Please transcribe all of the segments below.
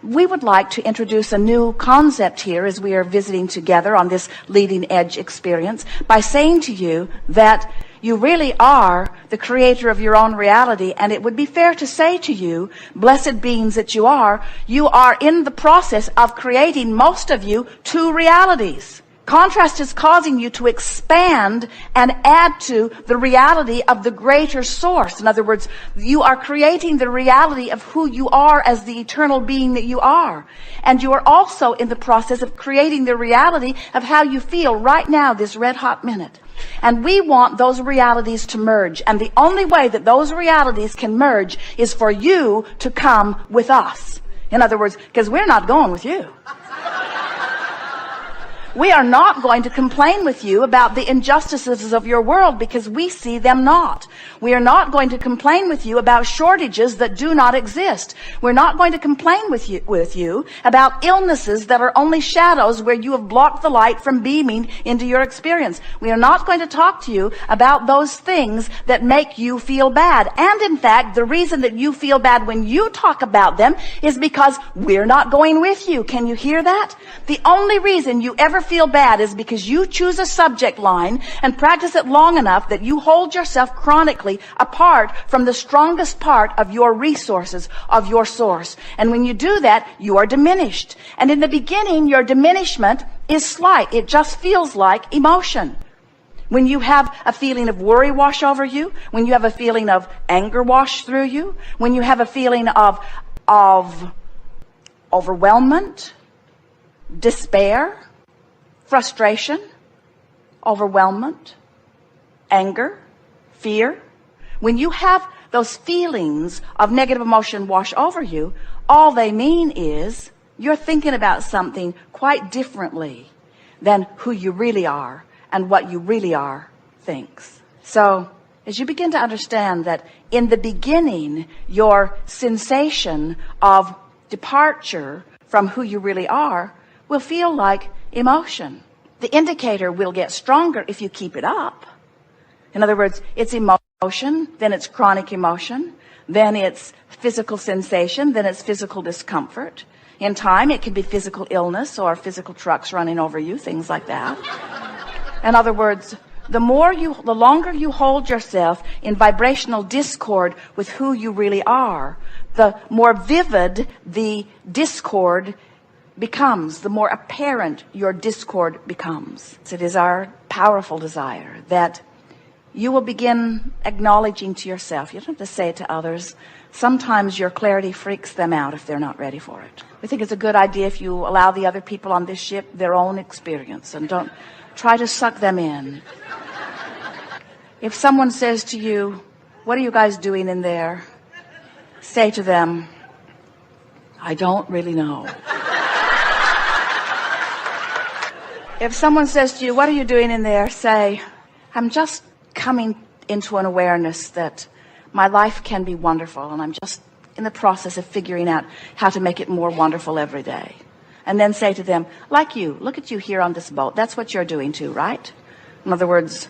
we would like to introduce a new concept here as we are visiting together on this leading edge experience by saying to you that you really are the creator of your own reality, and it would be fair to say to you, blessed beings that you are in the process of creating, most of you, two realities. Contrast is causing you to expand and add to the reality of the greater source. In other words, you are creating the reality of who you are as the eternal being that you are. And you are also in the process of creating the reality of how you feel right now, this red hot minute. And we want those realities to merge. And the only way that those realities can merge is for you to come with us. In other words, because we're not going with you. We are not going to complain with you about the injustices of your world because we see them not. We are not going to complain with you about shortages that do not exist. We're not going to complain with you about illnesses that are only shadows where you have blocked the light from beaming into your experience. We are not going to talk to you about those things that make you feel bad. And in fact, the reason that you feel bad when you talk about them is because we're not going with you. Can you hear that? The only reason you ever feel bad is because you choose a subject line and practice it long enough that you hold yourself chronically apart from the strongest part of your resources, of your source. And when you do that, you are diminished. And in the beginning, your diminishment is slight. It just feels like emotion. When you have a feeling of worry wash over you, when you have a feeling of anger wash through you, when you have a feeling of overwhelmment, despair, frustration, overwhelmment, anger, fear. When you have those feelings of negative emotion wash over you, all they mean is you're thinking about something quite differently than who you really are and what you really are thinks. So as you begin to understand that in the beginning, your sensation of departure from who you really are will feel like emotion. The indicator will get stronger if you keep it up. In other words, it's emotion, then it's chronic emotion, then it's physical sensation, then it's physical discomfort. In time, it can be physical illness or physical trucks running over you, things like that. In other words, the longer you hold yourself in vibrational discord with who you really are, the more vivid the discord becomes, the more apparent your discord becomes. It is our powerful desire that you will begin acknowledging to yourself. You don't have to say it to others. Sometimes your clarity freaks them out if they're not ready for it. We think it's a good idea if you allow the other people on this ship their own experience and don't try to suck them in. If someone says to you, "What are you guys doing in there?" say to them, "I don't really know." If someone says to you, "What are you doing in there?" say, "I'm just coming into an awareness that my life can be wonderful, and I'm just in the process of figuring out how to make it more wonderful every day." And then say to them, "Like you, look at you here on this boat. That's what you're doing too, right?" In other words,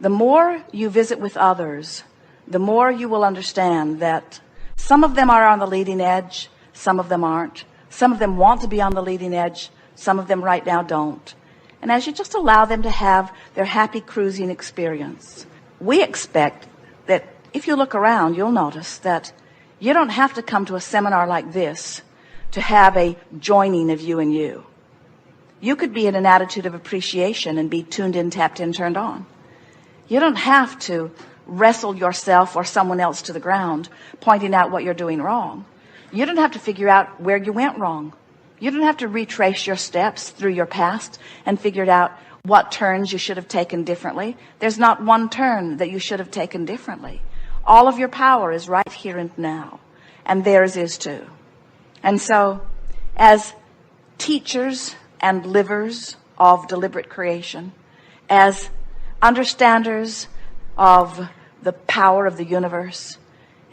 the more you visit with others, the more you will understand that some of them are on the leading edge, some of them aren't. Some of them want to be on the leading edge, some of them right now don't. And as you just allow them to have their happy cruising experience, we expect that if you look around, you'll notice that you don't have to come to a seminar like this to have a joining of you and you. You could be in an attitude of appreciation and be tuned in, tapped in, turned on. You don't have to wrestle yourself or someone else to the ground, pointing out what you're doing wrong. You don't have to figure out where you went wrong. You don't have to retrace your steps through your past and figure out what turns you should have taken differently. There's not one turn that you should have taken differently. All of your power is right here and now, and theirs is too. And so, as teachers and livers of deliberate creation, as understanders of the power of the universe,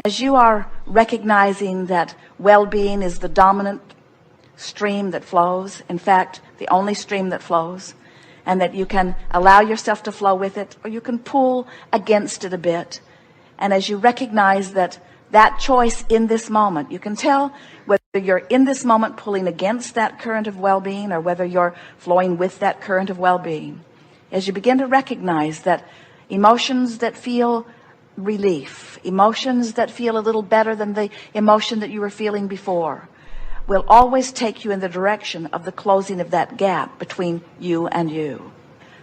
as you are recognizing that well-being is the dominant stream that flows, in fact, the only stream that flows, and that you can allow yourself to flow with it, or you can pull against it a bit. And as you recognize that choice in this moment, you can tell whether Whether you're in this moment pulling against that current of well-being or whether you're flowing with that current of well-being, as you begin to recognize that emotions that feel relief, emotions that feel a little better than the emotion that you were feeling before, will always take you in the direction of the closing of that gap between you and you.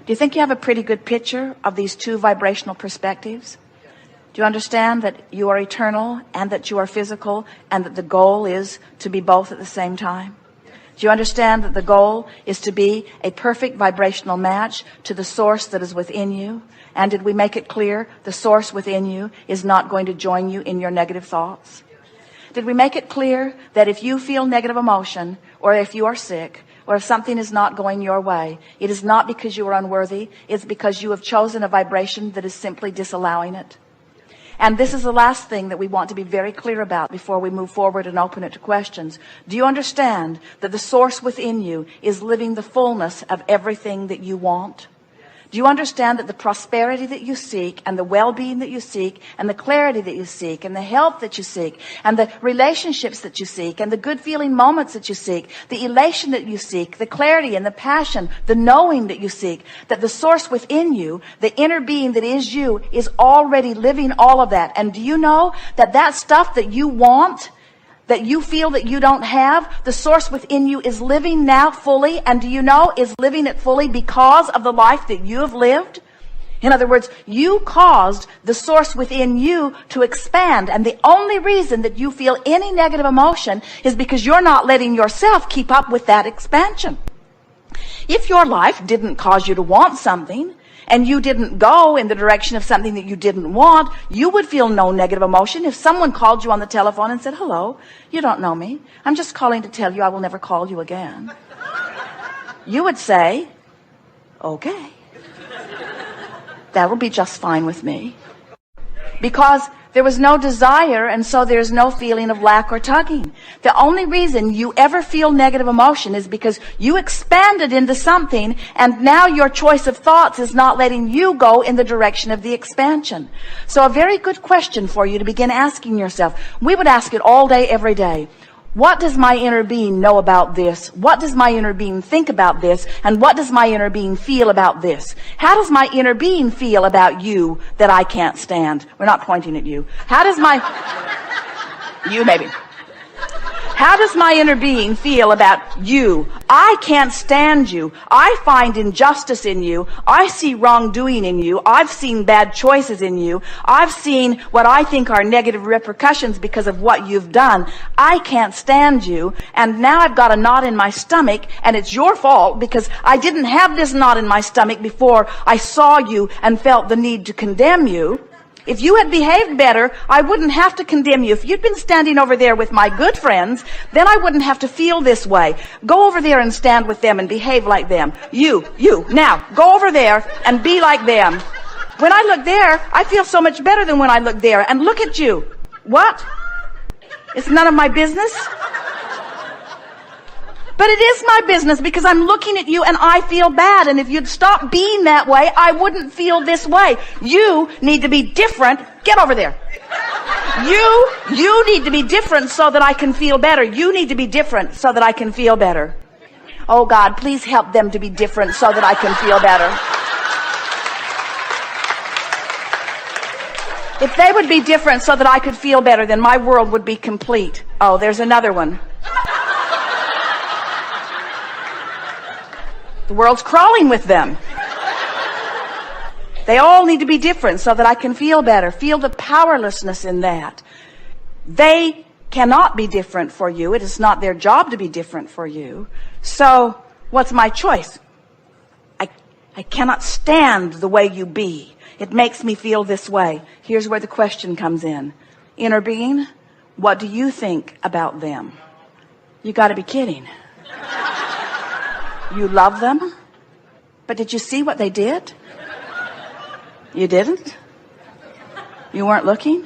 Do you think you have a pretty good picture of these two vibrational perspectives? Do you understand that you are eternal and that you are physical and that the goal is to be both at the same time? Do you understand that the goal is to be a perfect vibrational match to the source that is within you? And did we make it clear the source within you is not going to join you in your negative thoughts? Did we make it clear that if you feel negative emotion, or if you are sick, or if something is not going your way, it is not because you are unworthy, it's because you have chosen a vibration that is simply disallowing it? And this is the last thing that we want to be very clear about before we move forward and open it to questions. Do you understand that the source within you is living the fullness of everything that you want? Do you understand that the prosperity that you seek and the well-being that you seek and the clarity that you seek and the health that you seek and the relationships that you seek and the good feeling moments that you seek, the elation that you seek, the clarity and the passion, the knowing that you seek, that the source within you, the inner being that is you, is already living all of that? And do you know that that stuff that you want, that you feel that you don't have, the source within you is living now fully, and do you know is living it fully because of the life that you have lived? In other words, you caused the source within you to expand, and the only reason that you feel any negative emotion is because you're not letting yourself keep up with that expansion. If your life didn't cause you to want something, and you didn't go in the direction of something that you didn't want, you would feel no negative emotion. If someone called you on the telephone and said, "Hello, you don't know me. I'm just calling to tell you I will never call you again," you would say, "Okay, that will be just fine with me." Because there was no desire, and so there's no feeling of lack or tugging. The only reason you ever feel negative emotion is because you expanded into something, and now your choice of thoughts is not letting you go in the direction of the expansion. So a very good question for you to begin asking yourself. We would ask it all day, every day. What does my inner being know about this? What does my inner being think about this? And what does my inner being feel about this? How does my inner being feel about you that I can't stand? We're not pointing at you. How does my... You maybe. How does my inner being feel about you? I can't stand you. I find injustice in you. I see wrongdoing in you. I've seen bad choices in you. I've seen what I think are negative repercussions because of what you've done. I can't stand you. And now I've got a knot in my stomach, and it's your fault because I didn't have this knot in my stomach before I saw you and felt the need to condemn you. If you had behaved better, I wouldn't have to condemn you. If you'd been standing over there with my good friends, then I wouldn't have to feel this way. Go over there and stand with them and behave like them. You, now, go over there and be like them. When I look there, I feel so much better than when I look there. And look at you. What? It's none of my business? But it is my business because I'm looking at you and I feel bad. And if you'd stop being that way, I wouldn't feel this way. You need to be different. Get over there. You need to be different so that I can feel better. You need to be different so that I can feel better. Oh God, please help them to be different so that I can feel better. If they would be different so that I could feel better, then my world would be complete. Oh, there's another one. The world's crawling with them. They all need to be different so that I can feel better. Feel the powerlessness in that. They cannot be different for you. It is not their job to be different for you. So, what's my choice? I cannot stand the way you be. It makes me feel this way. Here's where the question comes in. Inner being, what do you think about them? You got to be kidding. You love them? But did you see what they did? You didn't? You weren't looking?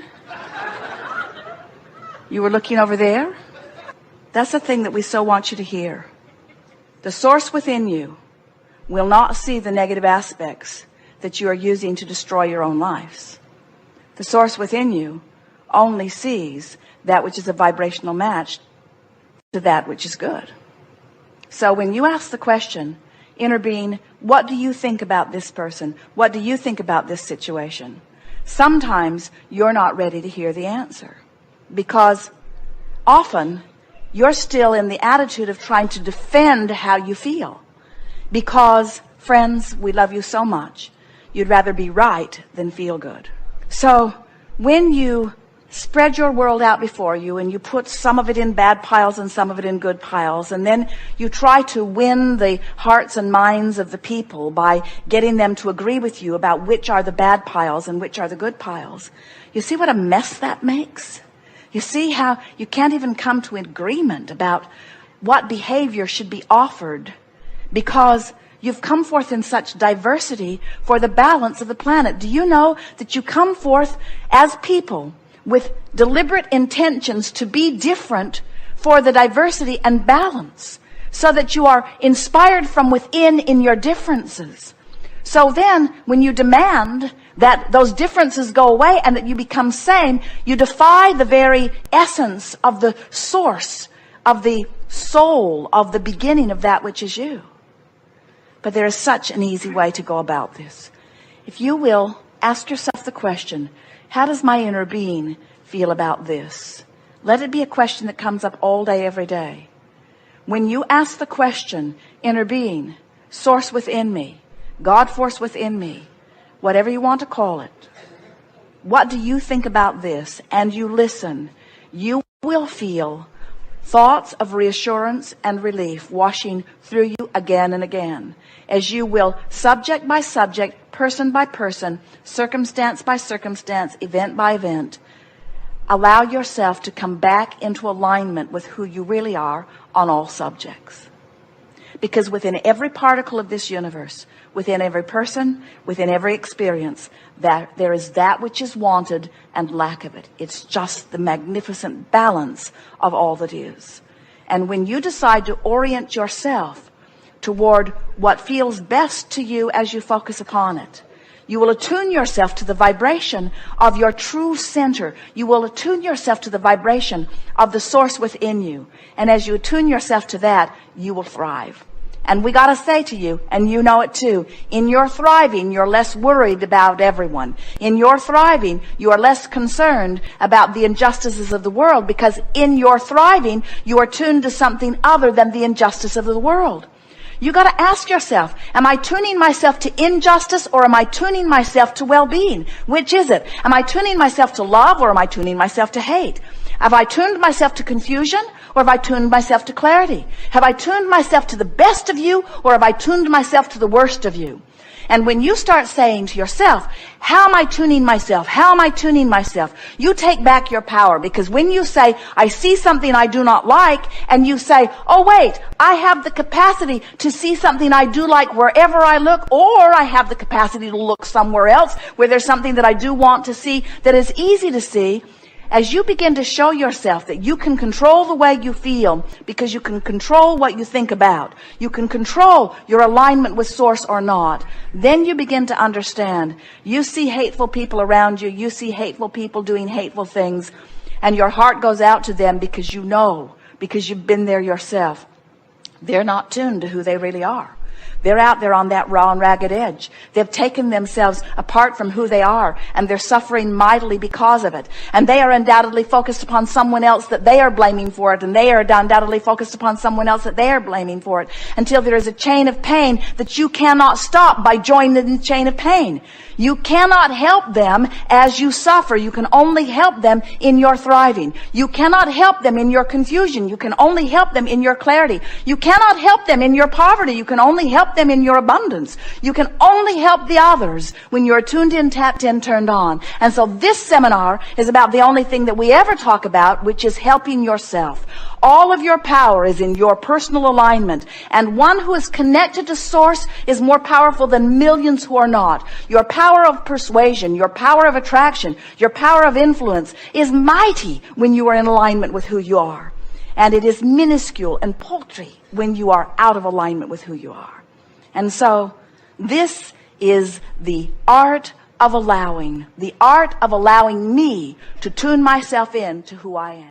You were looking over there? That's the thing that we so want you to hear. The source within you will not see the negative aspects that you are using to destroy your own lives. The source within you only sees that which is a vibrational match to that which is good. So when you ask the question, inner being, what do you think about this person? What do you think about this situation? Sometimes you're not ready to hear the answer, because often you're still in the attitude of trying to defend how you feel. Because, friends, we love you so much, you'd rather be right than feel good. So when you spread your world out before you and you put some of it in bad piles and some of it in good piles, and then you try to win the hearts and minds of the people by getting them to agree with you about which are the bad piles and which are the good piles, you see what a mess that makes? You see how you can't even come to agreement about what behavior should be offered, because you've come forth in such diversity for the balance of the planet. Do you know that you come forth as people with deliberate intentions to be different for the diversity and balance, so that you are inspired from within in your differences? So then, when you demand that those differences go away and that you become same, you defy the very essence of the source, of the soul, of the beginning of that which is you. But there is such an easy way to go about this. If you will, ask yourself the question, how does my inner being feel about this? Let it be a question that comes up all day, every day. When you ask the question, inner being, source within me, God force within me, whatever you want to call it, what do you think about this? And you listen, you will feel thoughts of reassurance and relief washing through you again and again, as you will, subject by subject, person by person, circumstance by circumstance, event by event, allow yourself to come back into alignment with who you really are on all subjects. Because within every particle of this universe, within every person, within every experience, that there is that which is wanted and lack of it. It's just the magnificent balance of all that is. And when you decide to orient yourself toward what feels best to you as you focus upon it, you will attune yourself to the vibration of your true center. You will attune yourself to the vibration of the source within you. And as you attune yourself to that, you will thrive. And we got to say to you, and you know it too, in your thriving, you're less worried about everyone. In your thriving, you are less concerned about the injustices of the world, because in your thriving, you are tuned to something other than the injustice of the world. You got to ask yourself, am I tuning myself to injustice, or am I tuning myself to well-being? Which is it? Am I tuning myself to love, or am I tuning myself to hate? Have I tuned myself to confusion, or have I tuned myself to clarity? Have I tuned myself to the best of you, or have I tuned myself to the worst of you? And when you start saying to yourself, how am I tuning myself? How am I tuning myself? You take back your power, because when you say, I see something I do not like, and you say, oh wait, I have the capacity to see something I do like wherever I look, or I have the capacity to look somewhere else where there's something that I do want to see that is easy to see. As you begin to show yourself that you can control the way you feel, because you can control what you think about, you can control your alignment with source or not, then you begin to understand. You see hateful people around you, you see hateful people doing hateful things, and your heart goes out to them because you know, because you've been there yourself. They're not tuned to who they really are. They're out there on that raw and ragged edge. They've taken themselves apart from who they are, and they're suffering mightily because of it. And they are undoubtedly focused upon someone else that they are blaming for it, and they are undoubtedly focused upon someone else that they are blaming for it, until there is a chain of pain that you cannot stop by joining the chain of pain. You cannot help them as you suffer. You can only help them in your thriving. You cannot help them in your confusion. You can only help them in your clarity. You cannot help them in your poverty. You can only help them in your abundance. You can only help the others when you're tuned in, tapped in, turned on. And so this seminar is about the only thing that we ever talk about, which is helping yourself. All of your power is in your personal alignment. And one who is connected to source is more powerful than millions who are not. Your power of persuasion, your power of attraction, your power of influence is mighty when you are in alignment with who you are. And it is minuscule and paltry when you are out of alignment with who you are. And so this is the art of allowing me to tune myself in to who I am.